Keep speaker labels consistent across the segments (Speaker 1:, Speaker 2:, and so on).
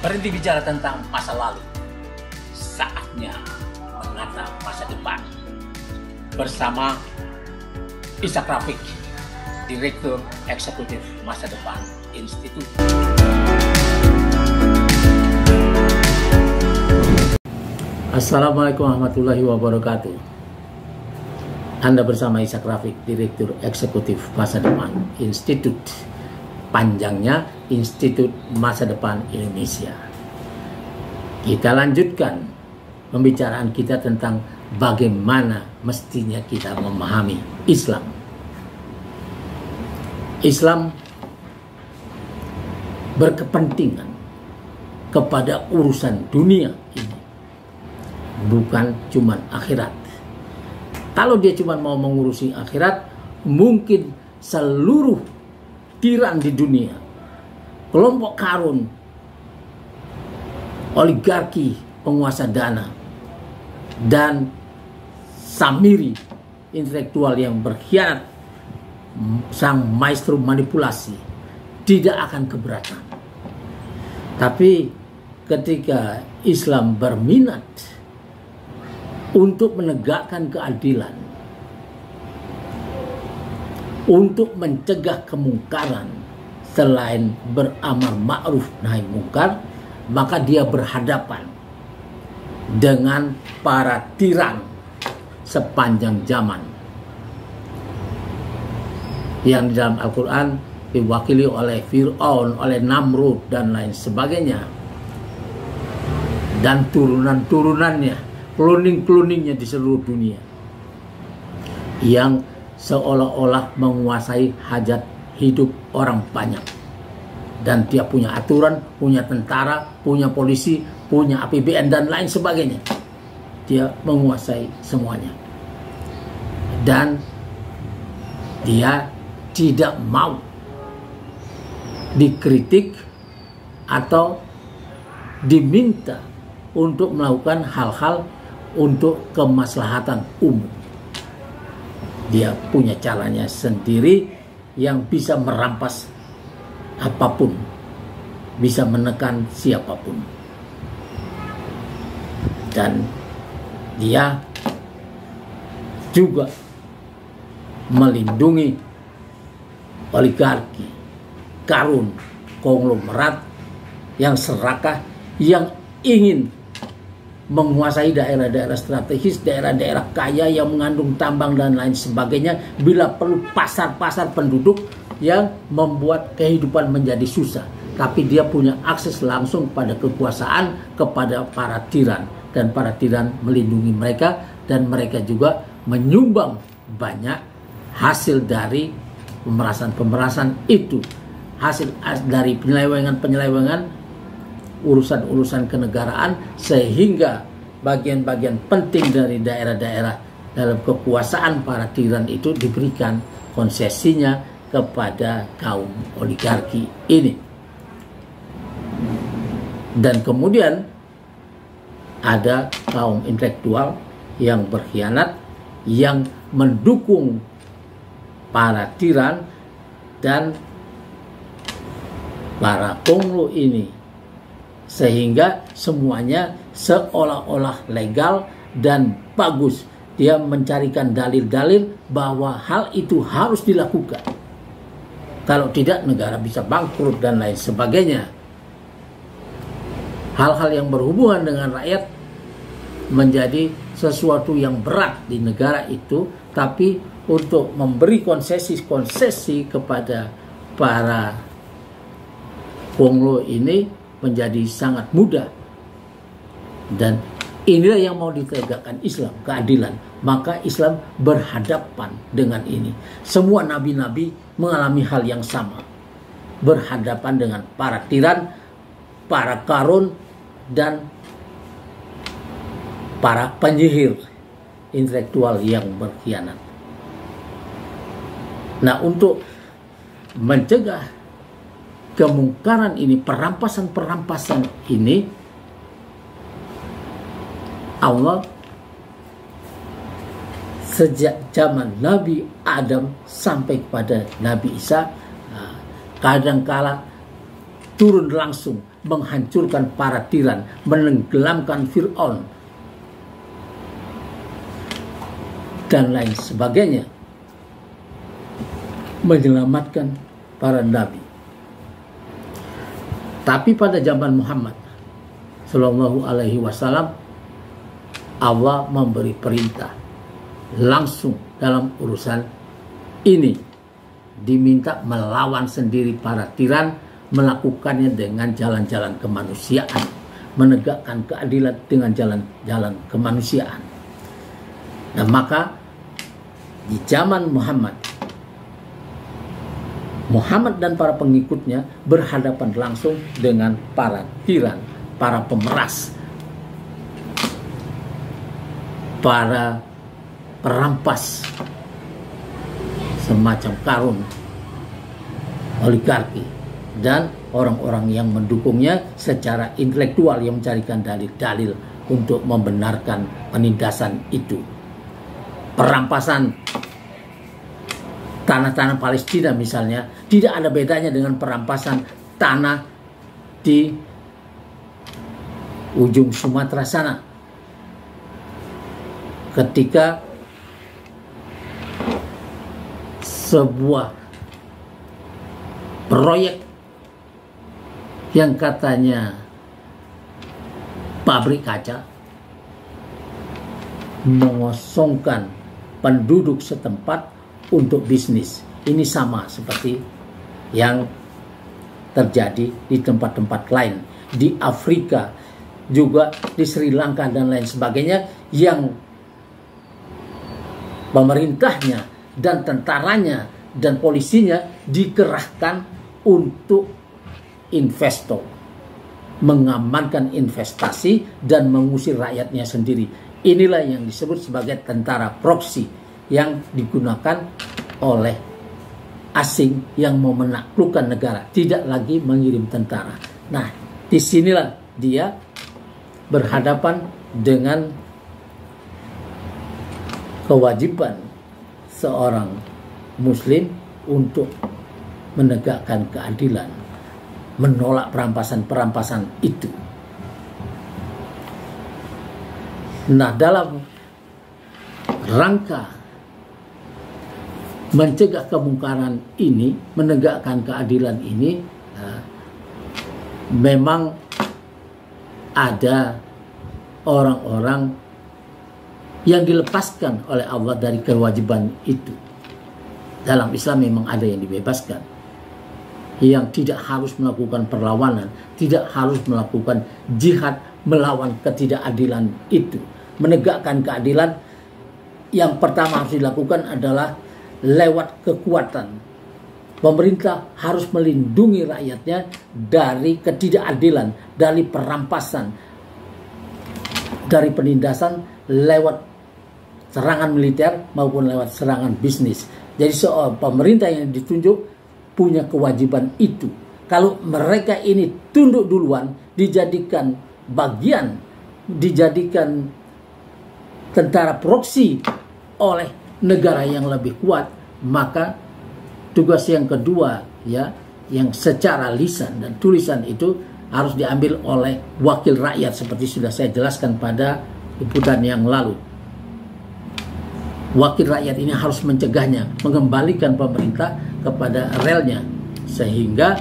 Speaker 1: Berhenti bicara tentang masa lalu. Saatnya menatap masa depan. Bersama Ishak Rafiq, Direktur Eksekutif Masa Depan Institut. Assalamualaikum warahmatullahi wabarakatuh. Anda bersama Ishak Rafiq, Direktur Eksekutif Masa Depan Institut. Panjangnya Institut Masa Depan Indonesia. Kita lanjutkan pembicaraan kita tentang bagaimana mestinya kita memahami Islam. Islam berkepentingan kepada urusan dunia ini, bukan cuma akhirat. Kalau dia cuma mau mengurusi akhirat, mungkin seluruh tiran di dunia, kelompok karun, oligarki, penguasa dana, dan samiri intelektual yang berkhianat, sang maestro manipulasi, tidak akan keberatan. Tapi ketika Islam berminat untuk menegakkan keadilan, untuk mencegah kemungkaran, selain beramar ma'ruf nahi mungkar, maka dia berhadapan dengan para tiran sepanjang zaman yang di dalam Al-Quran diwakili oleh Fir'aun, oleh Namrud, dan lain sebagainya, dan turunan-turunannya, kloning-kloningnya di seluruh dunia, yang seolah-olah menguasai hajat hidup orang banyak. Dan dia punya aturan, punya tentara, punya polisi, punya APBN, dan lain sebagainya. Dia menguasai semuanya. Dan dia tidak mau dikritik atau diminta untuk melakukan hal-hal untuk kemaslahatan umum. Dia punya caranya sendiri yang bisa merampas apapun, bisa menekan siapapun. Dan dia juga melindungi oligarki, karun, konglomerat yang serakah, yang ingin menguasai daerah-daerah strategis, daerah-daerah kaya yang mengandung tambang dan lain sebagainya, bila perlu pasar-pasar penduduk yang membuat kehidupan menjadi susah. Tapi dia punya akses langsung pada kekuasaan, kepada para tiran, dan para tiran melindungi mereka, dan mereka juga menyumbang banyak hasil dari pemerasan-pemerasan itu, hasil dari penyelewengan urusan-urusan kenegaraan, sehingga bagian-bagian penting dari daerah-daerah dalam kekuasaan para tiran itu diberikan konsesinya kepada kaum oligarki ini. Dan kemudian ada kaum intelektual yang berkhianat, yang mendukung para tiran dan para konglo ini, sehingga semuanya seolah-olah legal dan bagus. Dia mencarikan dalil-dalil bahwa hal itu harus dilakukan. Kalau tidak, negara bisa bangkrut dan lain sebagainya. Hal-hal yang berhubungan dengan rakyat menjadi sesuatu yang berat di negara itu, tapi untuk memberi konsesi-konsesi kepada para konglo ini menjadi sangat mudah. Dan inilah yang mau ditegakkan Islam, keadilan. Maka Islam berhadapan dengan ini. Semua nabi-nabi mengalami hal yang sama, berhadapan dengan para tiran, para karun, dan para penyihir intelektual yang berkhianat. Nah, untuk mencegah kemungkaran ini, perampasan-perampasan ini, Allah sejak zaman Nabi Adam sampai kepada Nabi Isa, kadangkala turun langsung menghancurkan para tiran, menenggelamkan Fir'aun dan lain sebagainya, menyelamatkan para nabi. Tapi pada zaman Muhammad Sallallahu Alaihi Wasallam, Allah memberi perintah langsung dalam urusan ini, diminta melawan sendiri para tiran, melakukannya dengan jalan-jalan kemanusiaan, menegakkan keadilan dengan jalan-jalan kemanusiaan. Nah, maka di zaman Muhammad dan para pengikutnya berhadapan langsung dengan para tiran, para pemeras, para perampas semacam Qarun, oligarki, dan orang-orang yang mendukungnya secara intelektual yang mencarikan dalil-dalil untuk membenarkan penindasan itu. Perampasan tanah-tanah Palestina misalnya tidak ada bedanya dengan perampasan tanah di ujung Sumatera sana. Ketika sebuah proyek yang katanya pabrik kaca mengosongkan penduduk setempat untuk bisnis. Ini sama seperti yang terjadi di tempat-tempat lain, di Afrika juga, di Sri Lanka dan lain sebagainya, yang pemerintahnya dan tentaranya dan polisinya dikerahkan untuk investor, mengamankan investasi dan mengusir rakyatnya sendiri. Inilah yang disebut sebagai tentara proksi yang digunakan oleh asing yang mau menaklukkan negara, tidak lagi mengirim tentara. Nah, disinilah dia berhadapan dengan kewajiban seorang muslim untuk menegakkan keadilan, menolak perampasan-perampasan itu. Nah, dalam rangka mencegah kemungkaran ini, menegakkan keadilan ini, memang ada orang-orang yang dilepaskan oleh Allah dari kewajiban itu. Dalam Islam memang ada yang dibebaskan, yang tidak harus melakukan perlawanan, tidak harus melakukan jihad melawan ketidakadilan itu. Menegakkan keadilan yang pertama harus dilakukan adalah lewat kekuatan. Pemerintah harus melindungi rakyatnya dari ketidakadilan, dari perampasan, dari penindasan lewat serangan militer maupun lewat serangan bisnis. Jadi seorang pemerintah yang ditunjuk punya kewajiban itu. Kalau mereka ini tunduk duluan, dijadikan bagian, dijadikan tentara proksi oleh negara yang lebih kuat, maka tugas yang kedua, ya, yang secara lisan dan tulisan itu harus diambil oleh wakil rakyat seperti sudah saya jelaskan pada liputan yang lalu. Wakil rakyat ini harus mencegahnya, mengembalikan pemerintah kepada relnya sehingga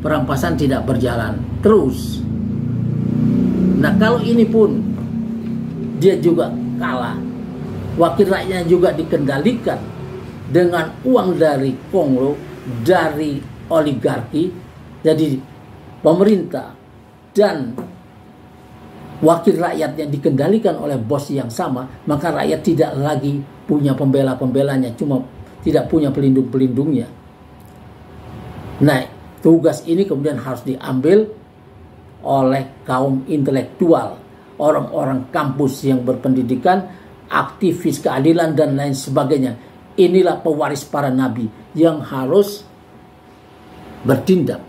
Speaker 1: perampasan tidak berjalan terus. Nah, kalau ini pun dia juga kalah, wakil rakyatnya juga dikendalikan dengan uang dari Konglo, dari oligarki. Jadi pemerintah dan wakil rakyatnya dikendalikan oleh bos yang sama, maka rakyat tidak lagi punya pembela-pembelanya, cuma tidak punya pelindung-pelindungnya. Nah, tugas ini kemudian harus diambil oleh kaum intelektual, orang-orang kampus yang berpendidikan, aktivis keadilan dan lain sebagainya. Inilah pewaris para nabi yang harus bertindak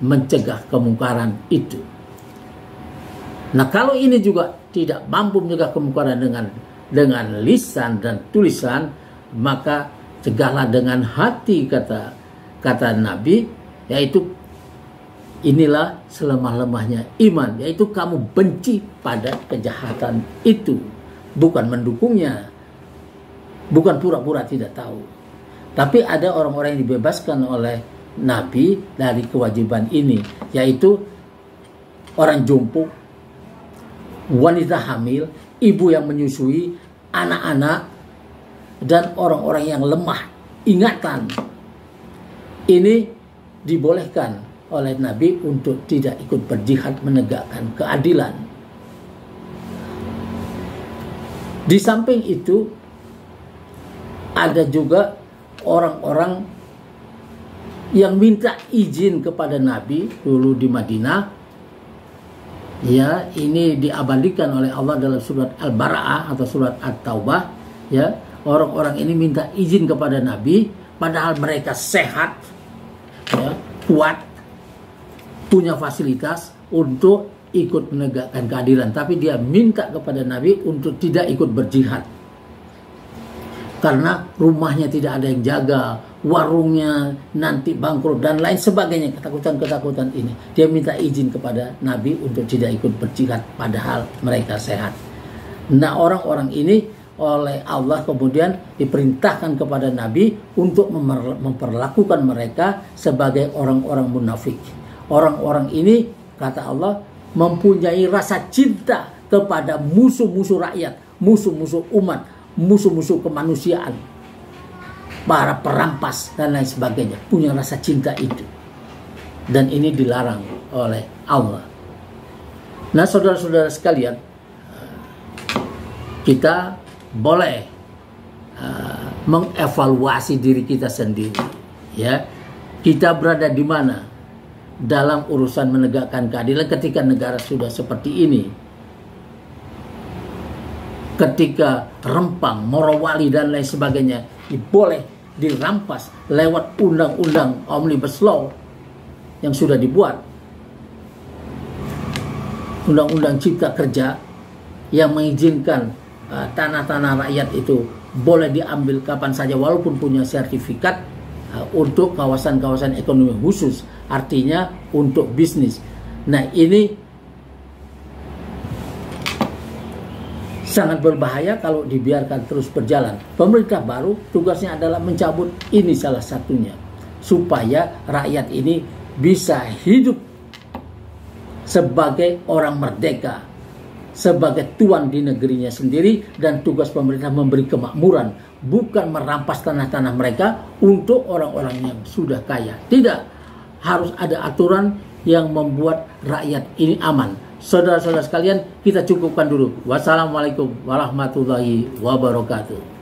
Speaker 1: mencegah kemungkaran itu. Nah, kalau ini juga tidak mampu mencegah kemungkaran dengan lisan dan tulisan, maka cegahlah dengan hati, kata Nabi, yaitu inilah selemah-lemahnya iman, yaitu kamu benci pada kejahatan itu, bukan mendukungnya, bukan pura-pura tidak tahu. Tapi ada orang-orang yang dibebaskan oleh Nabi dari kewajiban ini, yaitu orang jompo, wanita hamil, ibu yang menyusui, anak-anak, dan orang-orang yang lemah ingatan. Ini dibolehkan oleh Nabi untuk tidak ikut berjihad menegakkan keadilan. Di samping itu, ada juga orang-orang yang minta izin kepada Nabi dulu di Madinah. Ya, ini diabadikan oleh Allah dalam surat Al-Bara'ah atau surat At-Taubah. Ya, orang-orang ini minta izin kepada Nabi, padahal mereka sehat, ya, kuat, punya fasilitas untuk ikut menegakkan keadilan. Tapi dia minta kepada Nabi untuk tidak ikut berjihad, karena rumahnya tidak ada yang jaga, warungnya nanti bangkrut dan lain sebagainya. Ketakutan-ketakutan ini, dia minta izin kepada Nabi untuk tidak ikut berjihad padahal mereka sehat. Nah, orang-orang ini oleh Allah kemudian diperintahkan kepada Nabi untuk memperlakukan mereka sebagai orang-orang munafik. Orang-orang ini, kata Allah, mempunyai rasa cinta kepada musuh-musuh rakyat, musuh-musuh umat, musuh-musuh kemanusiaan, para perampas dan lain sebagainya, punya rasa cinta itu. Dan ini dilarang oleh Allah. Nah, saudara-saudara sekalian, kita boleh mengevaluasi diri kita sendiri. Ya, kita berada di mana dalam urusan menegakkan keadilan ketika negara sudah seperti ini. Ketika Rempang, Morowali dan lain sebagainya boleh dirampas lewat undang-undang Omnibus Law yang sudah dibuat, undang-undang Cipta Kerja yang mengizinkan tanah-tanah rakyat itu boleh diambil kapan saja walaupun punya sertifikat untuk kawasan-kawasan ekonomi khusus, artinya untuk bisnis. Nah, ini sangat berbahaya kalau dibiarkan terus berjalan. Pemerintah baru tugasnya adalah mencabut ini salah satunya, supaya rakyat ini bisa hidup sebagai orang merdeka, sebagai tuan di negerinya sendiri. Dan tugas pemerintah memberi kemakmuran, bukan merampas tanah-tanah mereka untuk orang-orang yang sudah kaya. Tidak, harus ada aturan yang membuat rakyat ini aman. Saudara-saudara sekalian, kita cukupkan dulu. Wassalamualaikum warahmatullahi wabarakatuh.